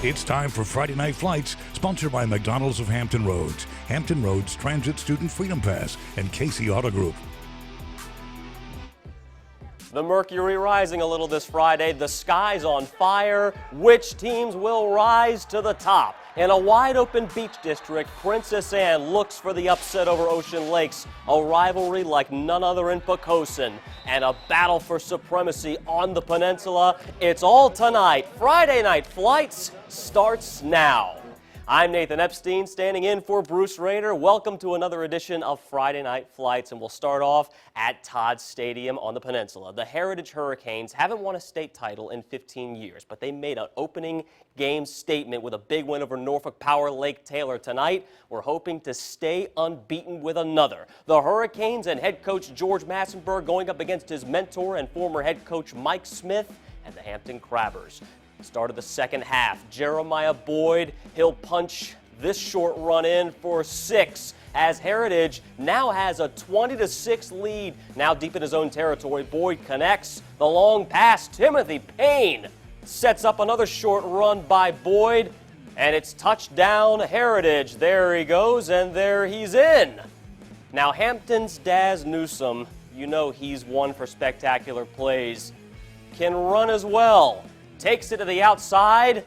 It's time for Friday Night Flights, sponsored by McDonald's of Hampton Roads, Hampton Roads Transit Student Freedom Pass, and Casey Auto Group. The mercury rising a little this Friday. The sky's on fire. Which teams will rise to the top? In a wide-open beach district, Princess Anne looks for the upset over Ocean Lakes, a rivalry like none other in Poquoson, and a battle for supremacy on the peninsula. It's all tonight. Friday Night Flights starts now. I'm Nathan Epstein, standing in for Bruce Rayner. Welcome to another edition of Friday Night Flights, and we'll start off at Todd Stadium on the peninsula. The Heritage Hurricanes haven't won a state title in 15 years, but they made an opening game statement with a big win over Norfolk Power Lake Taylor tonight. We're hoping to stay unbeaten with another. The Hurricanes and head coach George Massenburg going up against his mentor and former head coach Mike Smith and the Hampton Crabbers. Start of the second half, Jeremiah Boyd, he'll punch this short run in for 6 as Heritage now has a 20-6 lead. Now deep in his own territory, Boyd connects the long pass. Timothy Payne sets up another short run by Boyd, and it's touchdown Heritage. There he goes, and there he's in. Now Hampton's Daz Newsome, you know he's one for spectacular plays, can run as well. Takes it to the outside,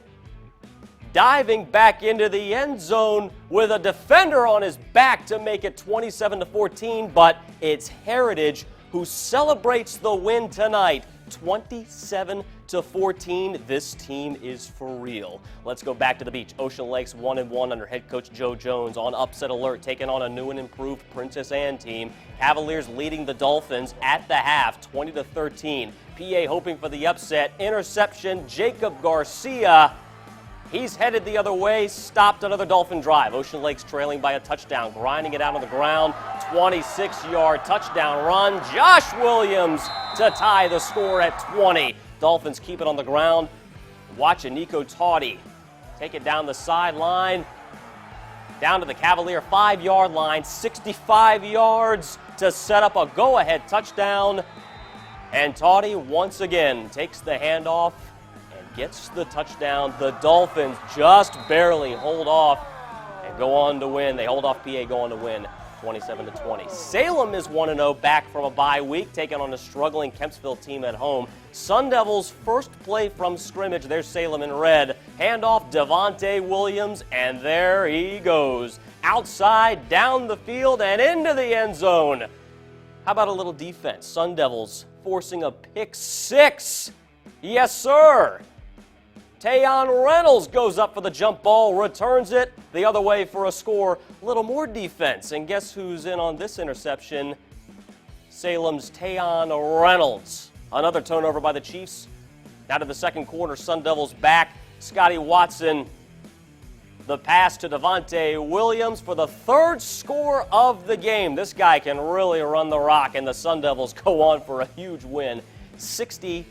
diving back into the end zone with a defender on his back to make it 27-14, but it's Heritage who celebrates the win tonight, 27-14. This team is for real. Let's go back to the beach. Ocean Lakes 1-1 under head coach Joe Jones on upset alert, taking on a new and improved Princess Anne team. Cavaliers leading the Dolphins at the half, 20-13. PA hoping for the upset. Interception, Jacob Garcia. He's headed the other way, stopped another Dolphin drive. Ocean Lakes trailing by a touchdown, grinding it out on the ground. 26-yard touchdown run. Josh Williams to tie the score at 20. Dolphins keep it on the ground. Watch Nico Tauti take it down the sideline, down to the Cavalier 5-yard line, 65 yards to set up a go-ahead touchdown. And Tauti once again takes the handoff and gets the touchdown. The Dolphins just barely hold off and go on to win. They hold off PA, go on to win 27-20. Salem is 1-0 back from a bye week, taking on a struggling Kempsville team at home. Sun Devils first play from scrimmage. There's Salem in red. Handoff Devontae Williams, and there he goes. Outside, down the field, and into the end zone. How about a little defense? Sun Devils forcing a pick 6. Yes, sir. Tayon Reynolds goes up for the jump ball, returns it the other way for a score. A little more defense, and guess who's in on this interception? Salem's Tayon Reynolds. Another turnover by the Chiefs. Now to the second quarter, Sun Devils back. Scotty Watson, the pass to Devontae Williams for the third score of the game. This guy can really run the rock, and the Sun Devils go on for a huge win, 60-7.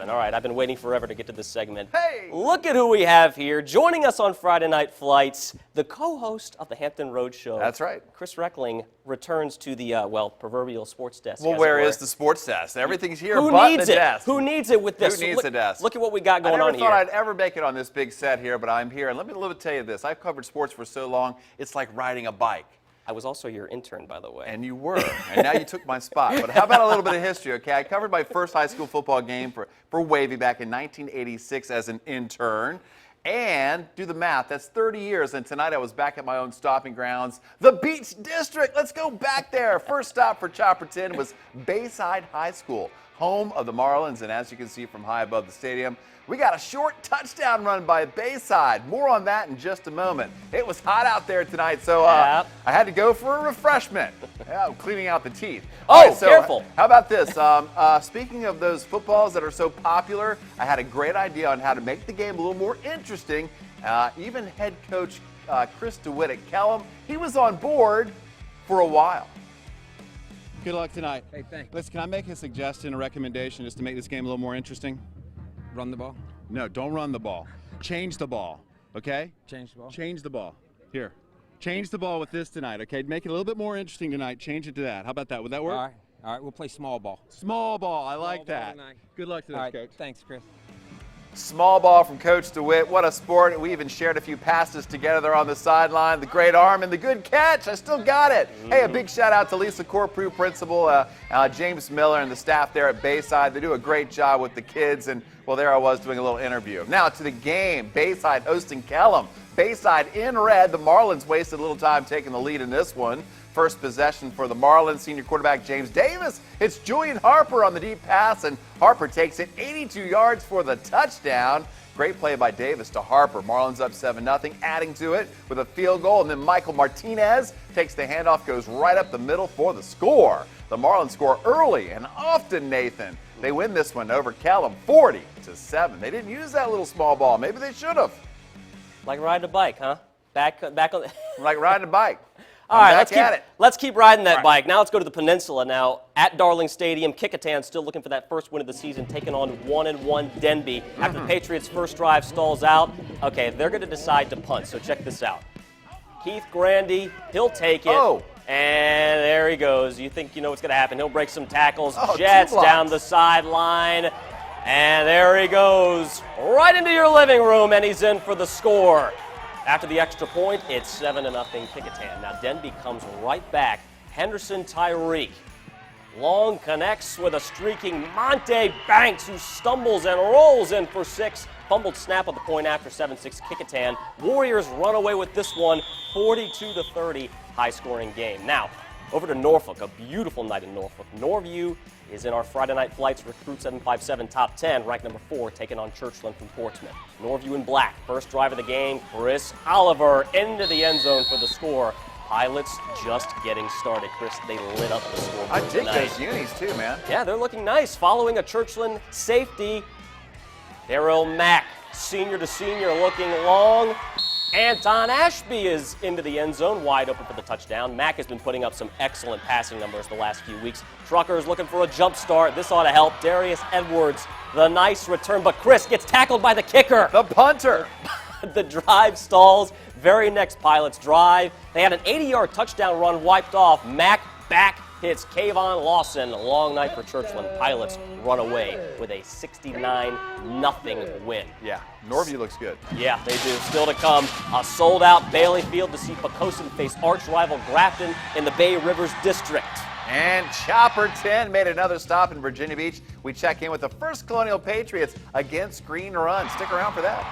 All right, I've been waiting forever to get to this segment. Hey! Look at who we have here. Joining us on Friday Night Flights, the co-host of the Hampton Road Show. That's right. Chris Reckling returns to the, proverbial sports desk. Well, where is the sports desk? Everything's here Who but needs the it? desk. Who needs it with this? Who needs the desk? Look at what we got going on here. I never thought I'd ever make it on this big set here, but I'm here. And let me tell you this. I've covered sports for so long, it's like riding a bike. I was also your intern, by the way. And you were. And now you took my spot. But how about a little bit of history, okay? I covered my first high school football game for Wavy back in 1986 as an intern. And do the math, that's 30 years. And tonight I was back at my own stomping grounds, the Beach District. Let's go back there. First stop for Chopperton was Bayside High School, home of the Marlins. And as you can see from high above the stadium, we got a short touchdown run by Bayside. More on that in just a moment. It was hot out there tonight, so I had to go for a refreshment. Cleaning out the teeth. Oh, right, so careful. How about this? Speaking of those footballs that are so popular, I had a great idea on how to make the game a little more interesting. Even head coach Chris DeWitt at Kellum, he was on board for a while. Good luck tonight. Hey, thanks. Listen, can I make a suggestion, a recommendation, just to make this game a little more interesting? Run the ball. No, don't run the ball. Change the ball, okay? Change the ball. Change the ball. Here. Change the ball with this tonight, okay? Make it a little bit more interesting tonight. Change it to that. How about that? Would that work? All right, we'll play small ball. Small ball. I like Small ball that. tonight. Good luck to All this, right, Coach. thanks, Chris. Small ball from Coach DeWitt. What a sport. We even shared a few passes together there on the sideline. The great arm and the good catch. I still got it. Hey, a big shout out to Lisa Corprew, principal, James Miller, and the staff there at Bayside. They do a great job with the kids. And, well, there I was doing a little interview. Now to the game. Bayside hosting Kellam. Bayside in red. The Marlins wasted a little time taking the lead in this one. First possession for the Marlins, senior quarterback James Davis. It's Julian Harper on the deep pass, and Harper takes it 82 yards for the touchdown. Great play by Davis to Harper. Marlins up 7-0, adding to it with a field goal, and then Michael Martinez takes the handoff, goes right up the middle for the score. The Marlins score early and often, Nathan. They win this one over Kellam, 40-7. They didn't use that little small ball. Maybe they should have. Like riding a bike, huh? Back on. Like riding a bike. All right, let's keep riding that bike. Now let's go to the Peninsula now. At Darling Stadium, Kecoughtan still looking for that first win of the season, taking on 1-1 Denby. After the Patriots' first drive stalls out, okay, they're going to decide to punt, so check this out. Keith Grandy, he'll take it. Oh. And there he goes. You think you know what's going to happen. He'll break some tackles. Oh, Jets down the sideline. And there he goes. Right into your living room, and he's in for the score. After the extra point, it's 7-0 Kecoughtan. Now Denby comes right back. Henderson Tyreek. Long connects with a streaking Monte Banks, who stumbles and rolls in for 6. Fumbled snap at the point after 7-6 Kecoughtan. Warriors run away with this one, 42-30, high-scoring game. Now, over to Norfolk, a beautiful night in Norfolk. Norview is in our Friday Night Flights Recruit 757 Top 10, ranked number 4, taking on Churchland from Portsmouth. Norview in black, first drive of the game, Chris Oliver into the end zone for the score. Pilots just getting started. Chris, they lit up the scoreboard I dig tonight. those unis too, man. Yeah, they're looking nice. Following a Churchland safety, Darrell Mack, senior to senior, looking long. Anton Ashby is into the end zone, wide open for the touchdown. Mack has been putting up some excellent passing numbers the last few weeks. Truckers looking for a jump start. This ought to help. Darius Edwards, the nice return, but Chris gets tackled by the kicker. The punter. The drive stalls. Very next Pilots drive. They had an 80-yard touchdown run wiped off. Mack back hits Kayvon Lawson. A long night for Churchland. Pilots run away with a 69-0 win. Yeah, Norview looks good. Yeah, they do. Still to come, a sold-out Bailey Field to see Poquoson face arch rival Grafton in the Bay Rivers District. And Chopper 10 made another stop in Virginia Beach. We check in with the First Colonial Patriots against Green Run. Stick around for that.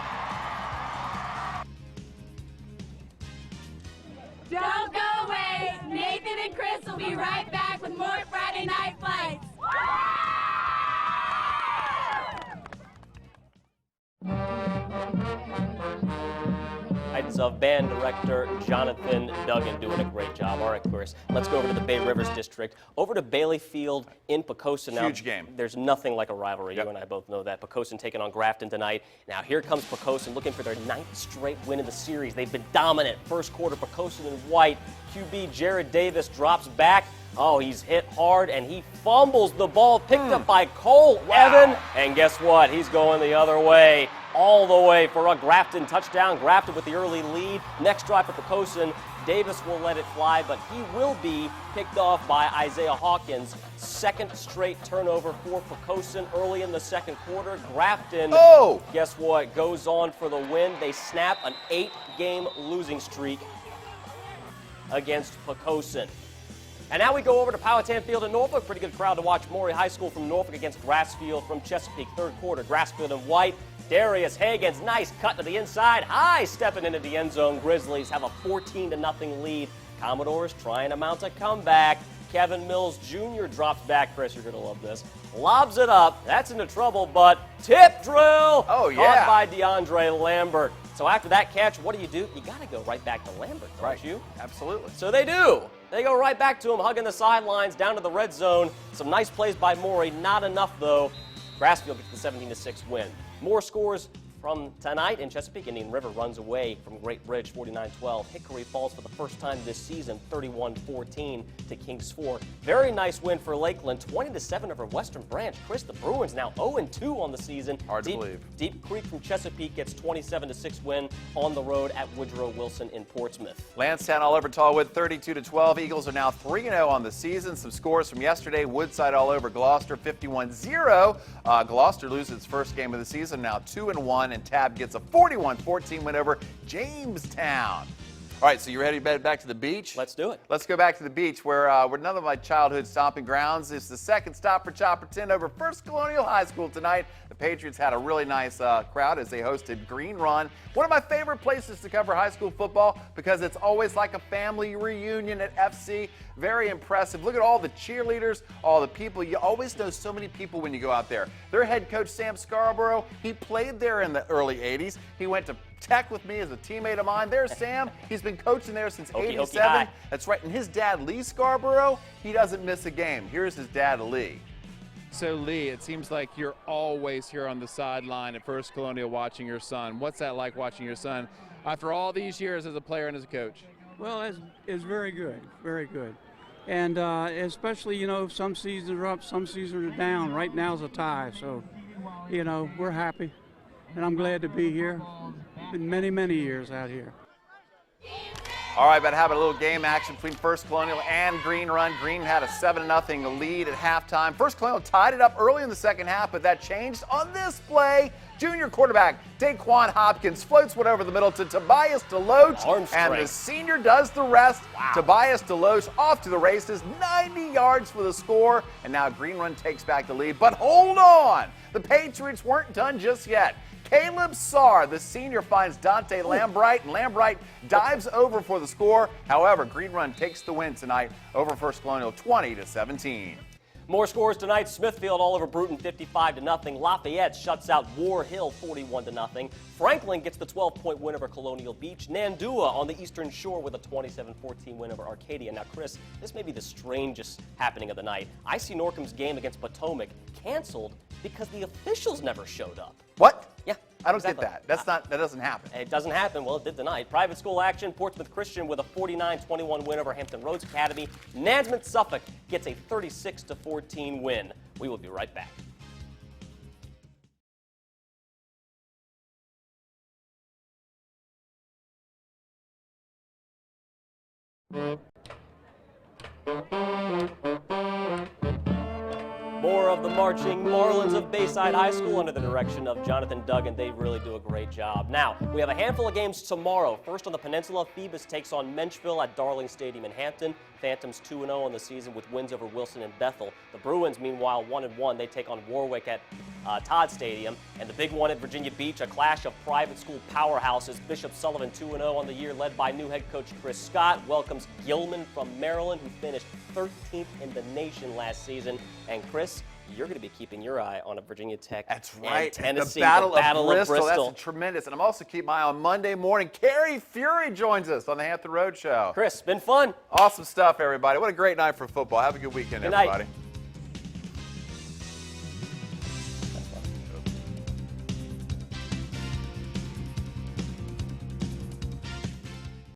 Don't go away. Nathan and Chris will be right back with more Friday Night Flights. Guidance of band director Jonathan Duggan doing a great job. All right, Chris, let's go over to the Bay Rivers District, over to Bailey Field in Poquoson. Now, Huge game. There's nothing like a rivalry. Yep. You and I both know that. Poquoson taking on Grafton tonight. Now here comes Poquoson looking for their 9th straight win in the series. They've been dominant. First quarter, Poquoson in white. QB Jared Davis drops back. Oh, he's hit hard, and he fumbles the ball, picked up by Cole Evan. And guess what? He's going the other way. All the way for a Grafton touchdown. Grafton with the early lead. Next drive for Poquoson. Davis will let it fly, but he will be picked off by Isaiah Hawkins. Second straight turnover for Poquoson early in the second quarter. Grafton, guess what, goes on for the win. They snap an 8-game losing streak against Poquoson. And now we go over to Powhatan Field in Norfolk. Pretty good crowd to watch Maury High School from Norfolk against Grassfield from Chesapeake. Third quarter, Grassfield in white. Darius Hagens, nice cut to the inside. High stepping into the end zone. Grizzlies have a 14-0 lead. Commodores trying to mount a comeback. Kevin Mills Jr. drops back. Chris, you're going to love this. Lobs it up. That's into trouble, but tip drill. Oh, yeah. Caught by DeAndre Lambert. So after that catch, what do? You got to go right back to Lambert, don't you? Absolutely. So they do. They go right back to him, hugging the sidelines, down to the red zone. Some nice plays by Maury. Not enough, though. Grassfield gets the 17-6 win. More scores From tonight in Chesapeake, Indian River runs away from Great Bridge 49-12. Hickory falls for the first time this season 31-14 to Kings Fork. Very nice win for Lakeland, 20-7 over Western Branch. Chris, the Bruins now 0-2 on the season. Hard to believe. Deep Creek from Chesapeake gets 27-6 win on the road at Woodrow Wilson in Portsmouth. Lansdowne all over Tallwood, 32-12. Eagles are now 3-0 on the season. Some scores from yesterday. Woodside all over Gloucester, 51-0. Gloucester loses its first game of the season, now 2-1. And Tab gets a 41-14 win over Jamestown. All right, so you ready to head back to the beach? Let's do it. Let's go back to the beach where none of my childhood stomping grounds. It's the second stop for Chopperton over First Colonial High School tonight. The Patriots had a really nice crowd as they hosted Green Run. One of my favorite places to cover high school football because it's always like a family reunion at FC. Very impressive. Look at all the cheerleaders, all the people. You always know so many people when you go out there. Their head coach, Sam Scarborough, he played there in the early 80s. He went to Tech with me as a teammate of mine. There's Sam. He's been coaching there since 87. That's right. And his dad, Lee Scarborough, he doesn't miss a game. Here's his dad, Lee. So, Lee, it seems like you're always here on the sideline at First Colonial watching your son. What's that like watching your son after all these years as a player and as a coach? Well, it's very good, very good. And especially, you know, some seasons are up, some seasons are down. Right now is a tie, so, you know, we're happy. And I'm glad to be here. Been many, many years out here. All right, but having a little game action between First Colonial and Green Run. Green had a 7-0 lead at halftime. First Colonial tied it up early in the second half, but that changed on this play. Junior quarterback Daquan Hopkins floats one over the middle to Tobias Deloach, and the senior does the rest. Wow. Tobias Deloach off to the races, 90 yards for the score, and now Green Run takes back the lead. But hold on, the Patriots weren't done just yet. Caleb Sarr, the senior, finds Dante Lambright, and Lambright dives over for the score. However, Green Run takes the win tonight over First Colonial, 20-17. More scores tonight. Smithfield all over Bruton 55-0. Lafayette shuts out War Hill 41-0. Franklin gets the 12-point win over Colonial Beach. Nandua on the Eastern Shore with a 27-14 win over Arcadia. Now, Chris, this may be the strangest happening of the night. IC Norcom's game against Potomac canceled because the officials never showed up. What? Yeah. I don't get that. That doesn't happen. It doesn't happen. Well, it did tonight. Private school action. Portsmouth Christian with a 49-21 win over Hampton Roads Academy. Nansemond Suffolk gets a 36-14 win. We will be right back. More of the marching Marlins of Bayside High School under the direction of Jonathan Duggan. They really do a great job. Now, we have a handful of games tomorrow. First on the peninsula, Phoebus takes on Menchville at Darling Stadium in Hampton. Phantoms 2-0 on the season with wins over Wilson and Bethel. The Bruins, meanwhile, 1-1. They take on Warwick at Todd Stadium. And the big one at Virginia Beach, a clash of private school powerhouses. Bishop Sullivan 2-0 on the year, led by new head coach Chris Scott. Welcomes Gilman from Maryland, who finished 13th in the nation last season. And Chris, you're going to be keeping your eye on a Virginia Tech. That's right. And Tennessee, the Battle of Bristol. Bristol. That's tremendous. And I'm also keeping my eye on Monday morning. Carrie Fury joins us on the Hampton Road Show. Chris, been fun. Awesome stuff, everybody. What a great night for football. Have a good weekend, Good everybody. night.